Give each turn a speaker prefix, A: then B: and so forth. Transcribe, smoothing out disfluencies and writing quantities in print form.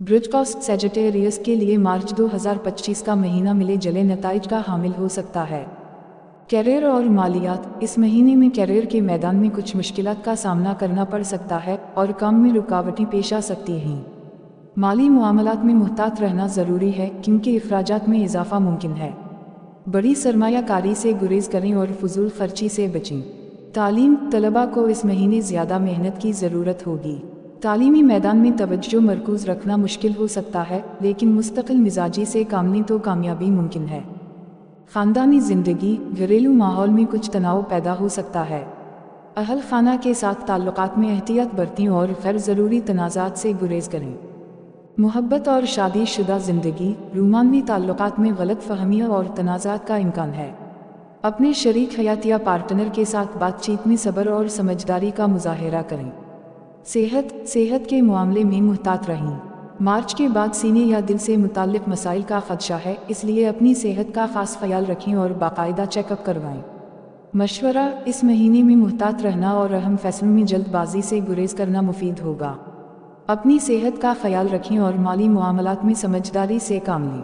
A: ब्रिजकॉस्ट Sagittarius के लिए मार्च 2025 का महीना मिले जुले नताइज का हामिल हो सकता है। कैरियर और मालियात। इस महीने में कैरियर के मैदान में कुछ मुश्किलात का सामना करना पड़ सकता है और काम में रुकावटें पेश आ सकती हैं। माली मामलात में मुहतात रहना ज़रूरी है क्योंकि अखराजात में इजाफा मुमकिन है। बड़ी सरमायाकारी से गुरेज करें और फजूल खर्ची से बचें। तालीम। तलबा को इस महीने ज़्यादा मेहनत की ज़रूरत होगी। तालीमी मैदान में तवज्जो मरकूज़ रखना मुश्किल हो सकता है, लेकिन मुस्तकिल मिजाजी से काम लें तो कामयाबी मुमकिन है। ख़ानदानी ज़िंदगी। घरेलू माहौल में कुछ तनाव पैदा हो सकता है। अहल खाना के साथ ताल्लुकात में एहतियात बरतें और गैर ज़रूरी तनाज़ात से गुरेज करें। मोहब्बत और शादीशुदा ज़िंदगी। रूमानवी ताल्लुकात में गलत फहमियाँ और तनाज़ात का इम्कान है। अपने शरीक हयात या पार्टनर के साथ बातचीत में सब्र और समझदारी का मुजाहिरा करें। सेहत के मामले में मुहतात रहें। मार्च के बाद सीने या दिल से मुताल्लिक़ मसाइल का ख़दशा है, इसलिए अपनी सेहत का ख़ास ख्याल रखें और बाकायदा चेकअप करवाएं। मशवरा। इस महीने में मुहतात रहना और अहम फैसलों में जल्दबाजी से गुरेज करना मुफीद होगा। अपनी सेहत का ख्याल रखें और माली मामलात में समझदारी से काम लें।